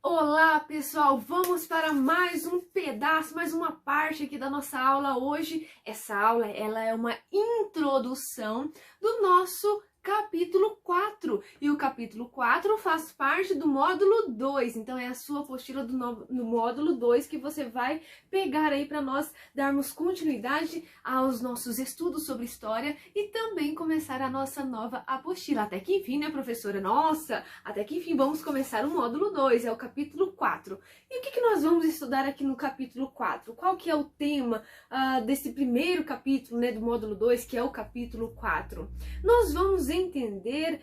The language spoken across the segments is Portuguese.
Olá, pessoal! Vamos para mais um pedaço, mais uma parte aqui da nossa aula hoje. Essa aula, ela é uma introdução do nosso capítulo 4. E o capítulo 4 faz parte do módulo 2. Então, é a sua apostila do módulo 2 que você vai pegar aí para nós darmos continuidade aos nossos estudos sobre história e também começar a nossa nova apostila. Até que enfim, né, professora? Nossa! Até que enfim, vamos começar o módulo 2, é o capítulo 4. E o que nós vamos estudar aqui no capítulo 4? Qual que é o tema desse primeiro capítulo, né, do módulo 2, que é o capítulo 4? Nós vamos entender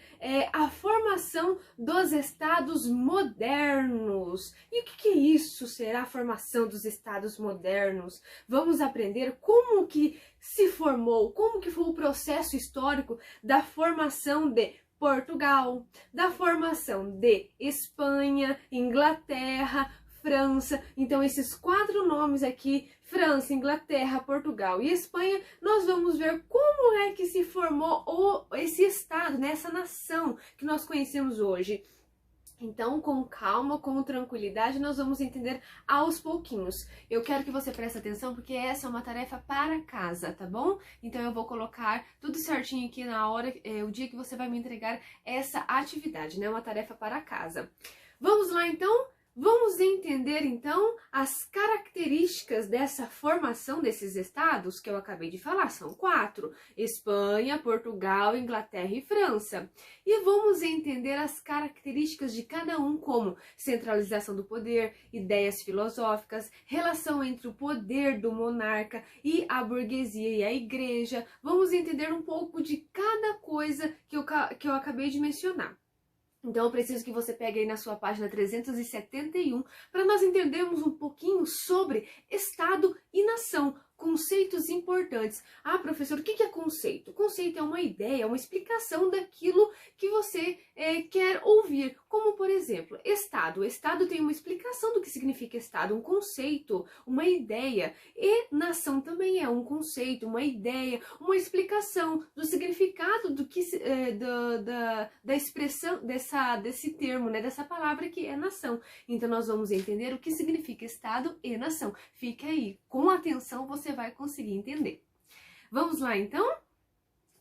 a formação dos estados modernos. E o que isso será a formação dos estados modernos? Vamos aprender como que se formou, como que foi o processo histórico da formação de Portugal, da formação de Espanha, Inglaterra, França. Então, esses 4 nomes aqui, França, Inglaterra, Portugal e Espanha, nós vamos ver como é que se formou esse estado, né, essa nação que nós conhecemos hoje. Então, com calma, com tranquilidade, nós vamos entender aos pouquinhos. Eu quero que você preste atenção, porque essa é uma tarefa para casa, tá bom? Então, eu vou colocar tudo certinho aqui na hora, o dia que você vai me entregar essa atividade, né? Uma tarefa para casa. Vamos lá, então? Vamos entender, então, as características dessa formação desses estados que eu acabei de falar. São 4, Espanha, Portugal, Inglaterra e França. E vamos entender as características de cada um, como centralização do poder, ideias filosóficas, relação entre o poder do monarca e a burguesia e a igreja. Vamos entender um pouco de cada coisa que eu acabei de mencionar. Então, eu preciso que você pegue aí na sua página 371 para nós entendermos um pouquinho sobre Estado e nação, conceitos importantes. Ah, professor, o que é conceito? Conceito é uma ideia, uma explicação daquilo que você quer ouvir. Como, por exemplo, Estado. O Estado tem uma explicação do que significa Estado, um conceito, uma ideia. E nação também é um conceito, uma ideia, uma explicação do significado do que, da expressão desse termo, né, dessa palavra que é nação. Então, nós vamos entender o que significa Estado e nação. Fique aí, com atenção você vai conseguir entender. Vamos lá, então?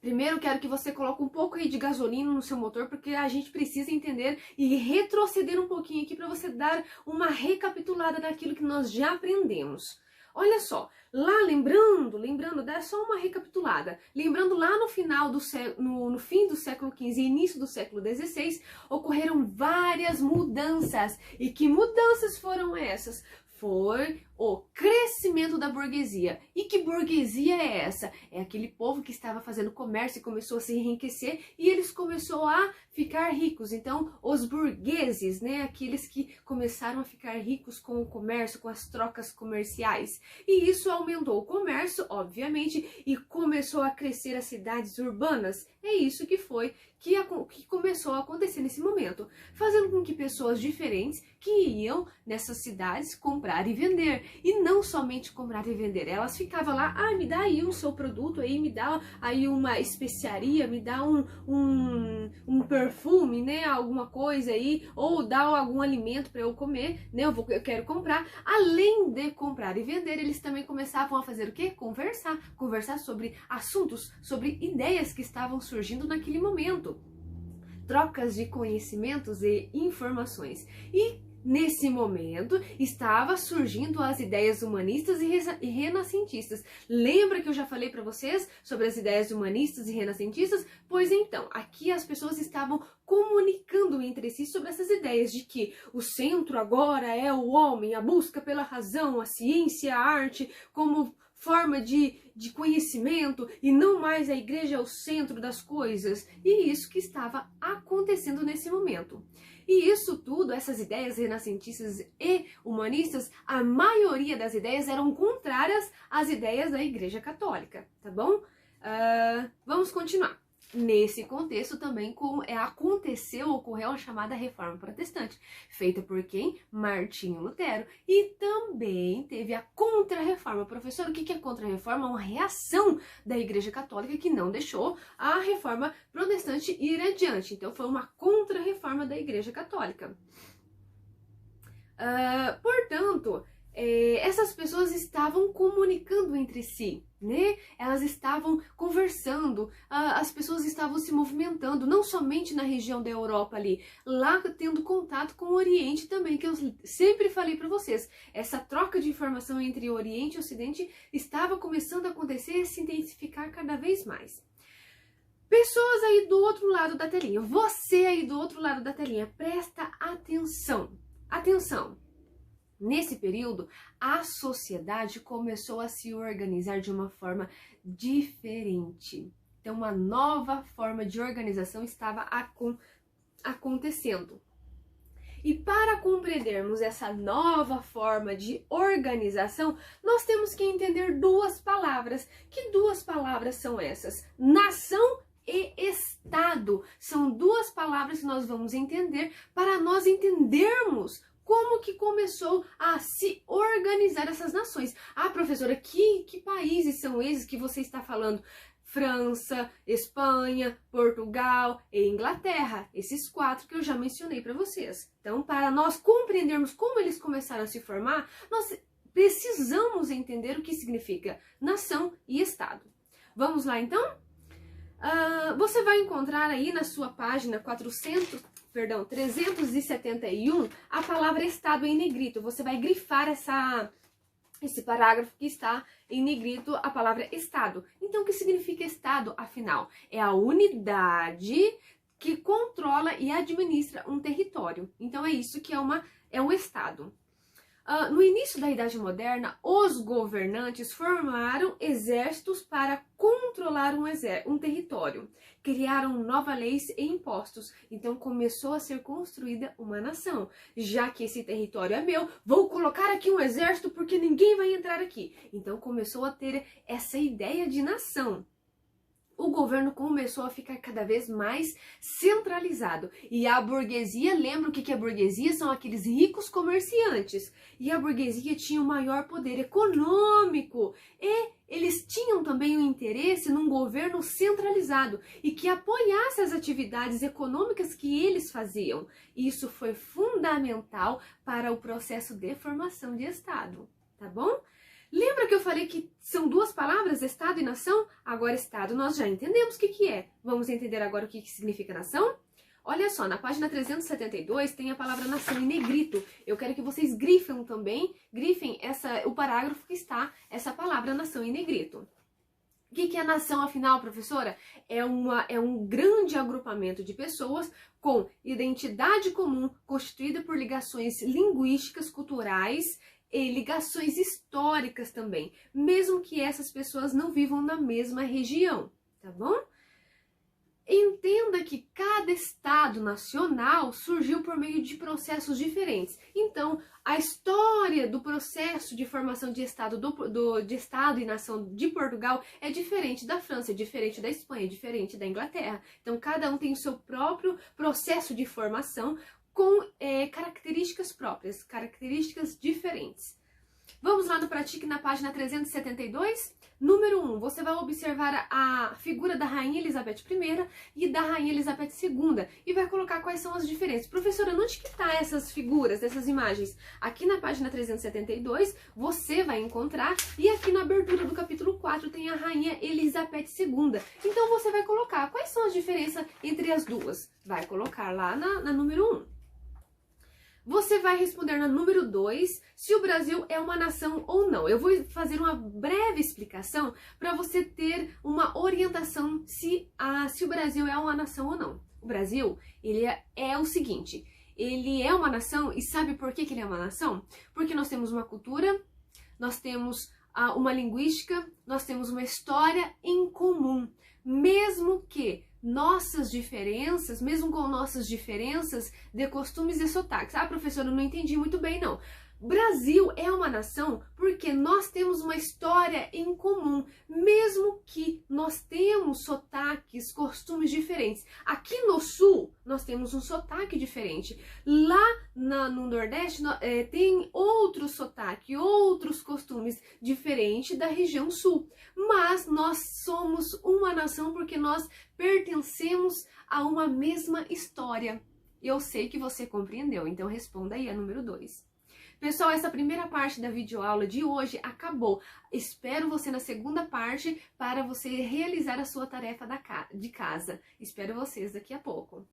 Primeiro, quero que você coloque um pouco aí de gasolina no seu motor, porque a gente precisa entender e retroceder um pouquinho aqui para você dar uma recapitulada daquilo que nós já aprendemos. Olha só, lá lembrando, dá só uma recapitulada. Lembrando lá no final no fim do século XV e início do século XVI, ocorreram várias mudanças. E que mudanças foram essas? Foi o crescimento da burguesia. E que burguesia é essa? É aquele povo que estava fazendo comércio e começou a se enriquecer e eles começaram a ficar ricos. Então, os burgueses, né, aqueles que começaram a ficar ricos com o comércio, com as trocas comerciais. E isso aumentou o comércio, obviamente, e começou a crescer as cidades urbanas. É isso que começou a acontecer nesse momento, fazendo com que pessoas diferentes que iam nessas cidades comprar e vender. E não somente comprar e vender, elas ficavam lá, me dá aí o seu produto aí, me dá aí uma especiaria, me dá um perfume, né, alguma coisa aí, ou dá algum alimento para eu comer, né, eu quero comprar. Além de comprar e vender, eles também começavam a fazer o quê? Conversar sobre assuntos, sobre ideias que estavam surgindo naquele momento. Trocas de conhecimentos e informações. E nesse momento, estava surgindo as ideias humanistas e renascentistas. Lembra que eu já falei para vocês sobre as ideias humanistas e renascentistas? Pois então, aqui as pessoas estavam comunicando entre si sobre essas ideias de que o centro agora é o homem, a busca pela razão, a ciência, a arte, como forma de conhecimento, e não mais a igreja é o centro das coisas. E isso que estava acontecendo nesse momento. E isso tudo, essas ideias renascentistas e humanistas, a maioria das ideias eram contrárias às ideias da Igreja Católica, tá bom? Vamos continuar. Nesse contexto também ocorreu a chamada Reforma Protestante, feita por quem? Martinho Lutero. E também teve a Contra-Reforma. Professor, o que é Contra-Reforma? Uma reação da Igreja Católica que não deixou a Reforma Protestante ir adiante. Então foi uma Contra-Reforma da Igreja Católica. Portanto, essas pessoas estavam comunicando entre si, né? Elas estavam conversando, as pessoas estavam se movimentando, não somente na região da Europa ali, lá tendo contato com o Oriente também, que eu sempre falei para vocês. Essa troca de informação entre Oriente e Ocidente estava começando a acontecer e se intensificar cada vez mais. Pessoas aí do outro lado da telinha, você aí do outro lado da telinha, presta atenção. Atenção! Nesse período, a sociedade começou a se organizar de uma forma diferente. Então, uma nova forma de organização estava acontecendo. E para compreendermos essa nova forma de organização, nós temos que entender duas palavras. Que duas palavras são essas? Nação e Estado. São duas palavras que nós vamos entender para nós entendermos como que começou a se organizar essas nações. Ah, professora, que países são esses que você está falando? França, Espanha, Portugal e Inglaterra. Esses 4 que eu já mencionei para vocês. Então, para nós compreendermos como eles começaram a se formar, nós precisamos entender o que significa nação e Estado. Vamos lá, então? Você vai encontrar aí na sua página 371 a palavra Estado em negrito. Você vai grifar esse parágrafo que está em negrito, a palavra Estado. Então, o que significa Estado, afinal? É a unidade que controla e administra um território. Então, é isso que é um Estado. No início da Idade Moderna, os governantes formaram exércitos para controlar um território. Criaram novas leis e impostos. Então começou a ser construída uma nação. Já que esse território é meu, vou colocar aqui um exército porque ninguém vai entrar aqui. Então começou a ter essa ideia de nação. O governo começou a ficar cada vez mais centralizado. E a burguesia, lembra o que é a burguesia? São aqueles ricos comerciantes. E a burguesia tinha o maior poder econômico. E eles tinham também um interesse num governo centralizado e que apoiasse as atividades econômicas que eles faziam. Isso foi fundamental para o processo de formação de Estado, tá bom? Lembra que eu falei que são duas palavras, Estado e nação? Agora, Estado nós já entendemos o que é. Vamos entender agora o que significa nação? Olha só, na página 372 tem a palavra nação em negrito. Eu quero que vocês grifem também, o parágrafo que está essa palavra nação em negrito. O que é nação, afinal, professora? É um grande agrupamento de pessoas com identidade comum, constituída por ligações linguísticas, culturais e ligações históricas também, mesmo que essas pessoas não vivam na mesma região, tá bom? Entenda que cada Estado nacional surgiu por meio de processos diferentes. Então, a história do processo de formação de Estado, de Estado e nação de Portugal é diferente da França, é diferente da Espanha, é diferente da Inglaterra. Então, cada um tem o seu próprio processo de formação com características próprias, características diferentes. Vamos lá no Pratique na página 372? Número 1, você vai observar a figura da Rainha Elizabeth I e da Rainha Elizabeth II e vai colocar quais são as diferenças. Professora, onde que tá essas figuras, essas imagens? Aqui na página 372 você vai encontrar e aqui na abertura do capítulo 4 tem a Rainha Elizabeth II. Então você vai colocar quais são as diferenças entre as duas. Vai colocar lá na número 1. Você vai responder na número 2 se o Brasil é uma nação ou não. Eu vou fazer uma breve explicação para você ter uma orientação se o Brasil é uma nação ou não. O Brasil, ele é o seguinte, ele é uma nação e sabe por que ele é uma nação? Porque nós temos uma cultura, nós temos uma linguística, nós temos uma história em comum, mesmo com nossas diferenças de costumes e sotaques. Ah, professora, eu não entendi muito bem, não. Brasil é uma nação porque nós temos uma história em comum, mesmo que nós temos sotaques, costumes diferentes. Aqui no Sul, nós temos um sotaque diferente. Lá no Nordeste, tem outro sotaque, outros costumes diferentes da região Sul. Mas nós somos uma nação porque nós pertencemos a uma mesma história. Eu sei que você compreendeu, então responda aí a número 2. Pessoal, essa primeira parte da videoaula de hoje acabou. Espero você na segunda parte para você realizar a sua tarefa de casa. Espero vocês daqui a pouco.